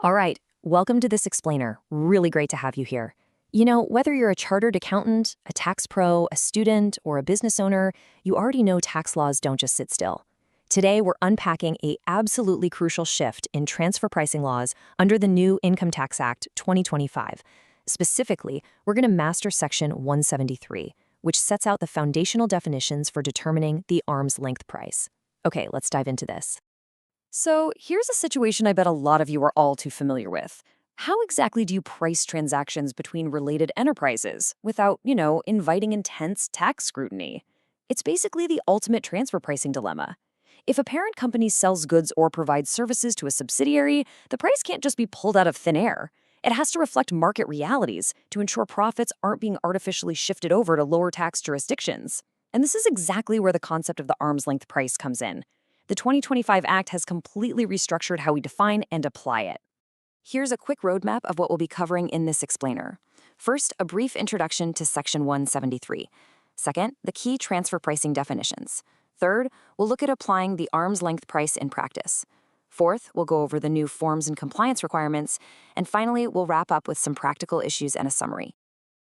All right, welcome to this explainer. Really great to have you here. Whether you're a chartered accountant, a tax pro, a student, or a business owner, you already know tax laws don't just sit still. Today, we're unpacking a absolutely crucial shift in transfer pricing laws under the new Income Tax Act 2025. Specifically, we're going to master Section 173, which sets out the foundational definitions for determining the arm's length price. Okay, let's dive into this. So here's a situation I bet a lot of you are all too familiar with. How exactly do you price transactions between related enterprises without, inviting intense tax scrutiny? It's basically the ultimate transfer pricing dilemma. If a parent company sells goods or provides services to a subsidiary, the price can't just be pulled out of thin air. It has to reflect market realities to ensure profits aren't being artificially shifted over to lower tax jurisdictions. And this is exactly where the concept of the arm's length price comes in. The 2025 Act has completely restructured how we define and apply it. Here's a quick roadmap of what we'll be covering in this explainer. First, a brief introduction to Section 173. Second, the key transfer pricing definitions. Third, we'll look at applying the arm's length price in practice. Fourth, we'll go over the new forms and compliance requirements. And finally, we'll wrap up with some practical issues and a summary.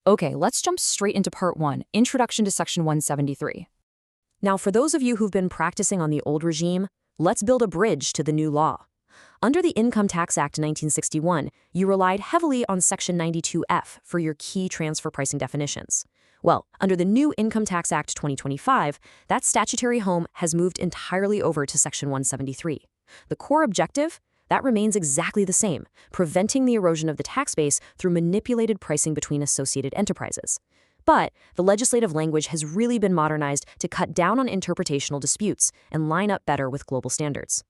Okay, let's jump straight into Part 1, Introduction to Section 173. Now, for those of you who've been practicing on the old regime, let's build a bridge to the new law. Under the Income Tax Act 1961, you relied heavily on Section 92F for your key transfer pricing definitions. Well, under the new Income Tax Act 2025, that statutory home has moved entirely over to Section 173. The core objective? That remains exactly the same, preventing the erosion of the tax base through manipulated pricing between associated enterprises. But the legislative language has really been modernized to cut down on interpretational disputes and line up better with global standards.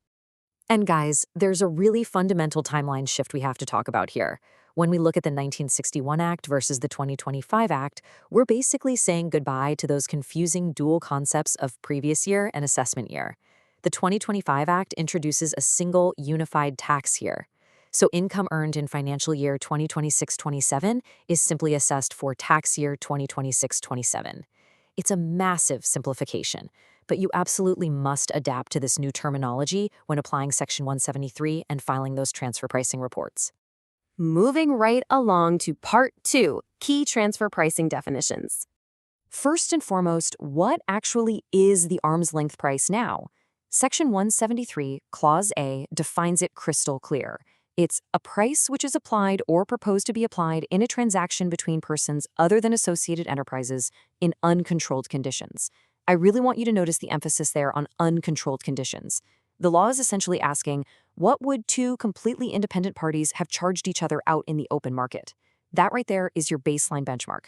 And guys, there's a really fundamental timeline shift we have to talk about here. When we look at the 1961 Act versus the 2025 Act, we're basically saying goodbye to those confusing dual concepts of previous year and assessment year. The 2025 Act introduces a single unified tax year. So income earned in financial year 2026-27 is simply assessed for tax year 2026-27. It's a massive simplification, but you absolutely must adapt to this new terminology when applying Section 173 and filing those transfer pricing reports. Moving right along to Part 2, Key Transfer Pricing Definitions. First and foremost, what actually is the arm's length price now? Section 173, Clause A, defines it crystal clear. It's a price which is applied or proposed to be applied in a transaction between persons other than associated enterprises in uncontrolled conditions. I really want you to notice the emphasis there on uncontrolled conditions. The law is essentially asking, what would two completely independent parties have charged each other out in the open market? That right there is your baseline benchmark.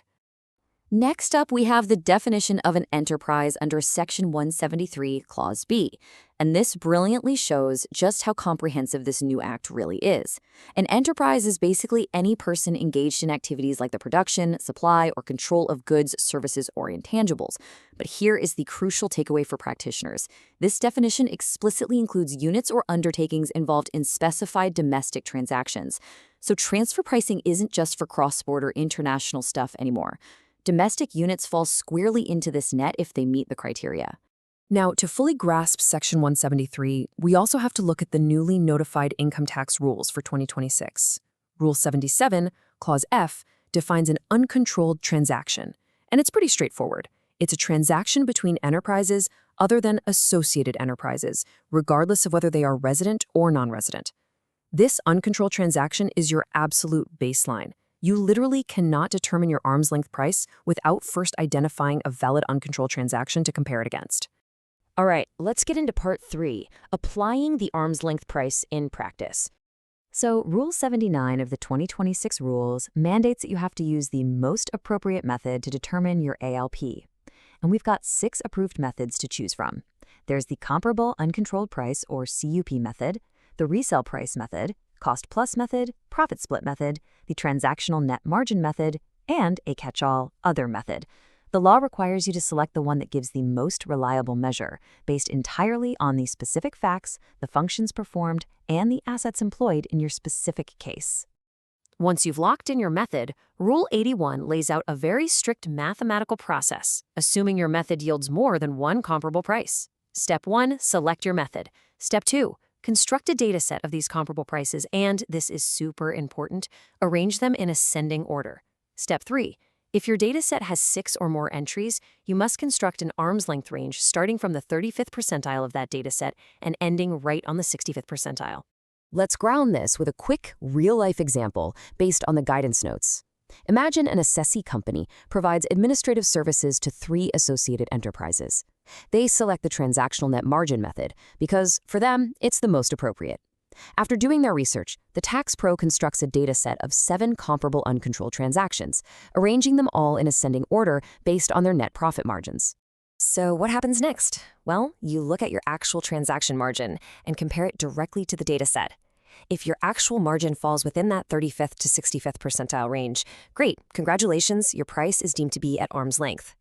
Next up, we have the definition of an enterprise under Section 173, Clause B. And this brilliantly shows just how comprehensive this new act really is. An enterprise is basically any person engaged in activities like the production, supply, or control of goods, services, or intangibles. But here is the crucial takeaway for practitioners. This definition explicitly includes units or undertakings involved in specified domestic transactions. So transfer pricing isn't just for cross-border international stuff anymore. Domestic units fall squarely into this net if they meet the criteria. Now, to fully grasp Section 173, we also have to look at the newly notified income tax rules for 2026. Rule 77, Clause F, defines an uncontrolled transaction. And it's pretty straightforward. It's a transaction between enterprises other than associated enterprises, regardless of whether they are resident or non-resident. This uncontrolled transaction is your absolute baseline. You literally cannot determine your arm's length price without first identifying a valid uncontrolled transaction to compare it against. All right, let's get into Part 3, applying the arm's length price in practice. So Rule 79 of the 2026 rules mandates that you have to use the most appropriate method to determine your ALP. And we've got 6 approved methods to choose from. There's the comparable uncontrolled price or CUP method, the resale price method, cost-plus method, profit split method, the transactional net margin method, and a catch-all other method. The law requires you to select the one that gives the most reliable measure, based entirely on the specific facts, the functions performed, and the assets employed in your specific case. Once you've locked in your method, Rule 81 lays out a very strict mathematical process, assuming your method yields more than one comparable price. Step 1, select your method. Step 2, Construct a data set of these comparable prices and, this is super important, arrange them in ascending order. Step 3. If your data set has 6 or more entries, you must construct an arm's length range starting from the 35th percentile of that data set and ending right on the 65th percentile. Let's ground this with a quick, real-life example based on the guidance notes. Imagine an assessee company provides administrative services to 3 associated enterprises. They select the transactional net margin method because, for them, it's the most appropriate. After doing their research, the tax pro constructs a data set of 7 comparable uncontrolled transactions, arranging them all in ascending order based on their net profit margins. So what happens next? Well, you look at your actual transaction margin and compare it directly to the data set. If your actual margin falls within that 35th to 65th percentile range, great, congratulations, your price is deemed to be at arm's length.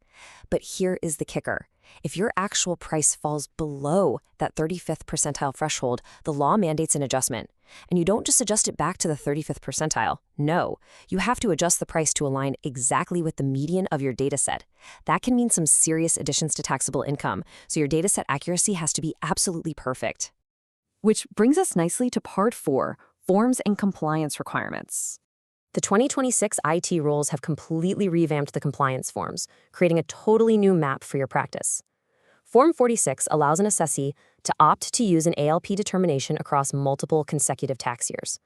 But here is the kicker. If your actual price falls below that 35th percentile threshold, the law mandates an adjustment. And you don't just adjust it back to the 35th percentile. No, you have to adjust the price to align exactly with the median of your data set. That can mean some serious additions to taxable income, so your data set accuracy has to be absolutely perfect. Which brings us nicely to Part 4, Forms and Compliance Requirements. The 2026 IT rules have completely revamped the compliance forms, creating a totally new map for your practice. Form 46 allows an assessee to opt to use an ALP determination across multiple consecutive tax years.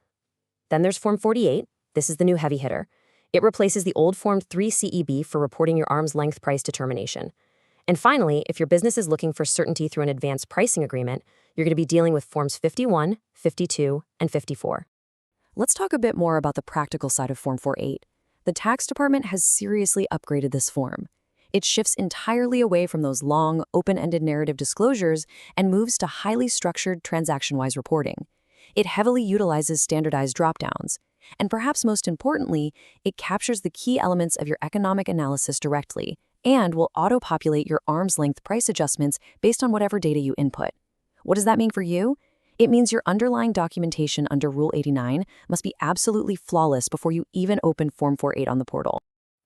Then there's Form 48. This is the new heavy hitter. It replaces the old Form 3CEB for reporting your arm's length price determination. And finally, if your business is looking for certainty through an advanced pricing agreement, you're going to be dealing with Forms 51, 52, and 54. Let's talk a bit more about the practical side of Form 48. The tax department has seriously upgraded this form. It shifts entirely away from those long, open-ended narrative disclosures and moves to highly structured transaction-wise reporting. It heavily utilizes standardized dropdowns. And perhaps most importantly, it captures the key elements of your economic analysis directly and will auto-populate your arm's length price adjustments based on whatever data you input. What does that mean for you? It means your underlying documentation under Rule 89 must be absolutely flawless before you even open Form 48 on the portal.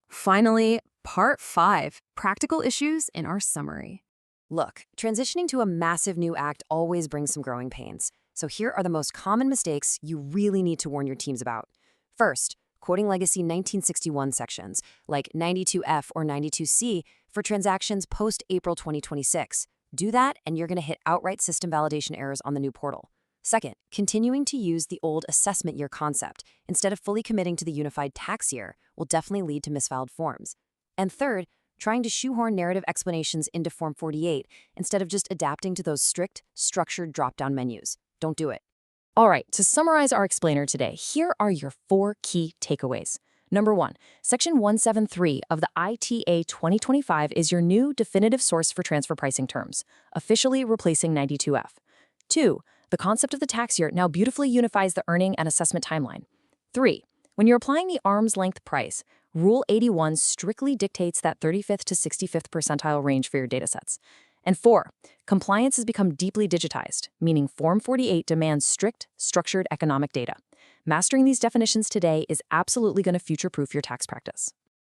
Finally, Part 5, Practical Issues in our Summary. Look, transitioning to a massive new act always brings some growing pains. So here are the most common mistakes you really need to warn your teams about. First, quoting legacy 1961 sections, like 92F or 92C, for transactions post-April 2026. Do that, and you're going to hit outright system validation errors on the new portal. Second, continuing to use the old assessment year concept instead of fully committing to the unified tax year will definitely lead to misfiled forms. And third, trying to shoehorn narrative explanations into Form 48 instead of just adapting to those strict, structured drop-down menus. Don't do it. All right, to summarize our explainer today, here are your 4 key takeaways. Number 1, Section 173 of the ITA 2025 is your new definitive source for transfer pricing terms, officially replacing 92F. 2, the concept of the tax year now beautifully unifies the earning and assessment timeline. 3, when you're applying the arm's length price, Rule 81 strictly dictates that 35th to 65th percentile range for your datasets. And 4, compliance has become deeply digitized, meaning Form 48 demands strict, structured economic data. Mastering these definitions today is absolutely going to future-proof your tax practice.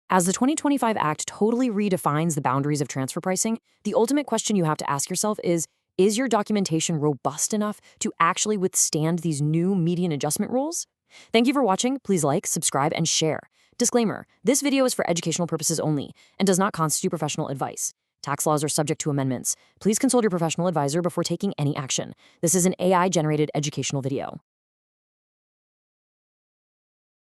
As the 2025 Act totally redefines the boundaries of transfer pricing, the ultimate question you have to ask yourself is your documentation robust enough to actually withstand these new median adjustment rules? Thank you for watching. Please like, subscribe, and share. Disclaimer, this video is for educational purposes only and does not constitute professional advice. Tax laws are subject to amendments. Please consult your professional advisor before taking any action. This is an AI-generated educational video.